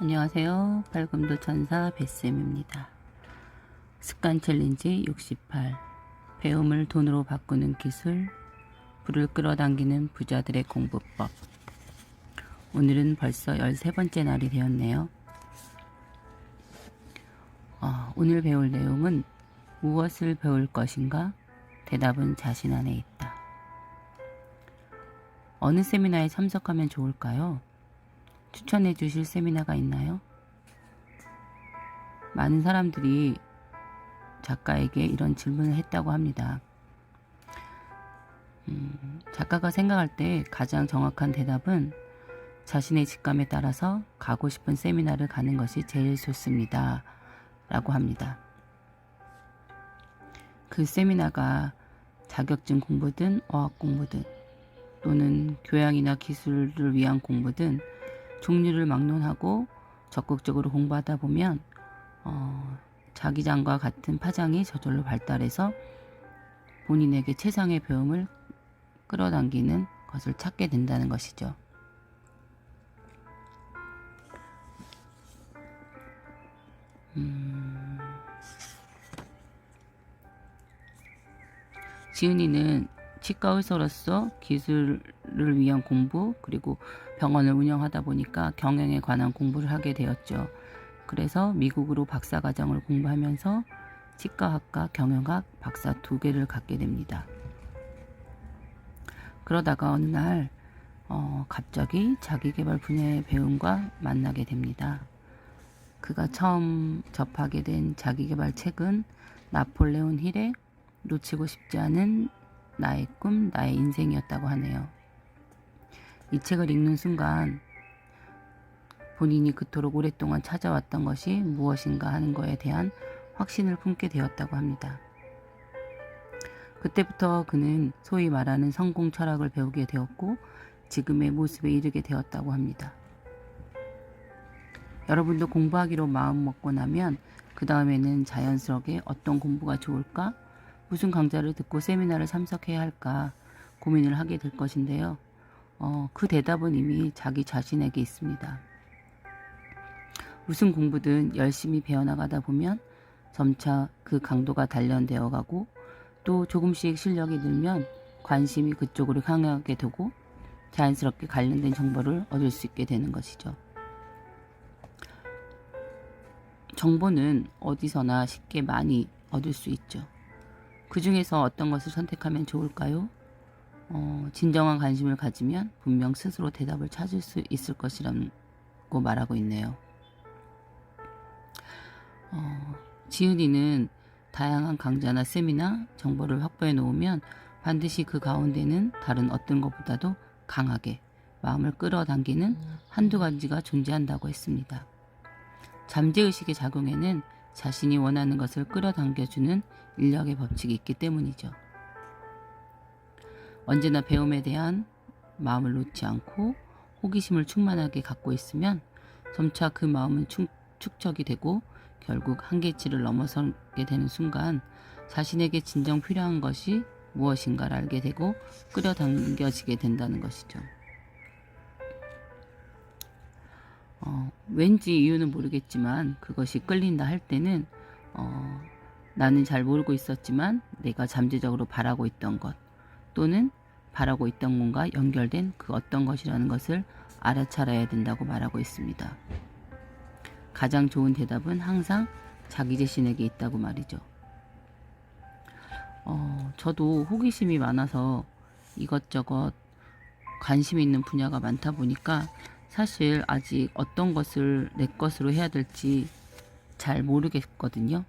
안녕하세요. 밝음도 천사 뱃쌤입니다. 습관 챌린지 68. 배움을 돈으로 바꾸는 기술, 불을 끌어당기는 부자들의 공부법. 오늘은 벌써 13번째 날이 되었네요. 오늘 배울 내용은 무엇을 배울 것인가? 대답은 자신 안에 있다. 어느 세미나에 참석하면 좋을까요? 추천해 주실 세미나가 있나요? 많은 사람들이 작가에게 이런 질문을 했다고 합니다. 작가가 생각할 때 가장 정확한 대답은 자신의 직감에 따라서 가고 싶은 세미나를 가는 것이 제일 좋습니다. 라고 합니다. 그 세미나가 자격증 공부든 어학 공부든 또는 교양이나 기술을 위한 공부든 종류를 막론하고 적극적으로 공부하다 보면 자기장과 같은 파장이 저절로 발달해서 본인에게 최상의 배움을 끌어당기는 것을 찾게 된다는 것이죠. 지은이는 치과 의사로서 기술을 위한 공부 그리고 병원을 운영하다 보니까 경영에 관한 공부를 하게 되었죠. 그래서 미국으로 박사과정을 공부하면서 치과학과 경영학 박사 2개를 갖게 됩니다. 그러다가 어느 날 갑자기 자기계발 분야의 배움과 만나게 됩니다. 그가 처음 접하게 된 자기계발 책은 나폴레온 힐의 놓치고 싶지 않은 나의 꿈, 나의 인생이었다고 하네요. 이 책을 읽는 순간 본인이 그토록 오랫동안 찾아왔던 것이 무엇인가 하는 것에 대한 확신을 품게 되었다고 합니다. 그때부터 그는 소위 말하는 성공 철학을 배우게 되었고 지금의 모습에 이르게 되었다고 합니다. 여러분도 공부하기로 마음먹고 나면 그 다음에는 자연스럽게 어떤 공부가 좋을까? 무슨 강좌를 듣고 세미나를 참석해야 할까 고민을 하게 될 것인데요. 그 대답은 이미 자기 자신에게 있습니다. 무슨 공부든 열심히 배워나가다 보면 점차 그 강도가 단련되어 가고 또 조금씩 실력이 늘면 관심이 그쪽으로 향하게 되고 자연스럽게 관련된 정보를 얻을 수 있게 되는 것이죠. 정보는 어디서나 쉽게 많이 얻을 수 있죠. 그 중에서 어떤 것을 선택하면 좋을까요? 진정한 관심을 가지면 분명 스스로 대답을 찾을 수 있을 것이라고 말하고 있네요. 지은이는 다양한 강좌나 세미나 정보를 확보해 놓으면 반드시 그 가운데는 다른 어떤 것보다도 강하게 마음을 끌어당기는 한두 가지가 존재한다고 했습니다. 잠재의식의 작용에는 자신이 원하는 것을 끌어당겨주는 인력의 법칙이 있기 때문이죠. 언제나 배움에 대한 마음을 놓지 않고 호기심을 충만하게 갖고 있으면 점차 그 마음은 축적이 되고 결국 한계치를 넘어서게 되는 순간 자신에게 진정 필요한 것이 무엇인가를 알게 되고 끌어당겨지게 된다는 것이죠. 왠지 이유는 모르겠지만 그것이 끌린다 할 때는 나는 잘 모르고 있었지만 내가 잠재적으로 바라고 있던 것 또는 바라고 있던 것과 연결된 그 어떤 것이라는 것을 알아차려야 된다고 말하고 있습니다. 가장 좋은 대답은 항상 자기 자신에게 있다고 말이죠. 저도 호기심이 많아서 이것저것 관심 있는 분야가 많다 보니까 사실 아직 어떤 것을 내 것으로 해야 될지 잘 모르겠거든요.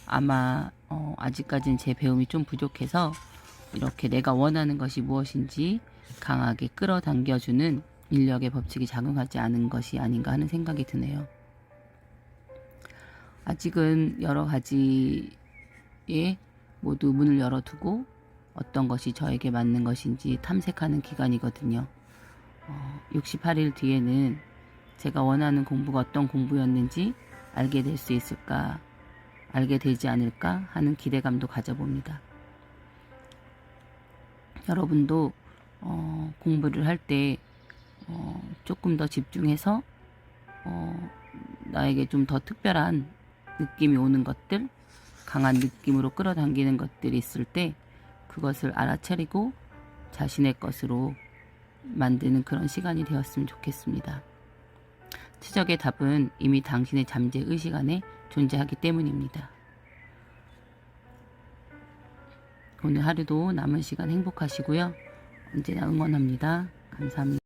아마 아직까지는 제 배움이 좀 부족해서 이렇게 내가 원하는 것이 무엇인지 강하게 끌어당겨주는 인력의 법칙이 작용하지 않은 것이 아닌가 하는 생각이 드네요. 아직은 여러 가지에 모두 문을 열어두고 어떤 것이 저에게 맞는 것인지 탐색하는 기간이거든요. 68일 뒤에는 제가 원하는 공부가 어떤 공부였는지 알게 될 수 있을까, 알게 되지 않을까 하는 기대감도 가져봅니다. 여러분도 공부를 할 때 조금 더 집중해서 나에게 좀 더 특별한 느낌이 오는 것들, 강한 느낌으로 끌어당기는 것들이 있을 때 그것을 알아차리고 자신의 것으로 만드는 그런 시간이 되었으면 좋겠습니다. 추적의 답은 이미 당신의 잠재 의식 안에 존재하기 때문입니다. 오늘 하루도 남은 시간 행복하시고요. 언제나 응원합니다. 감사합니다.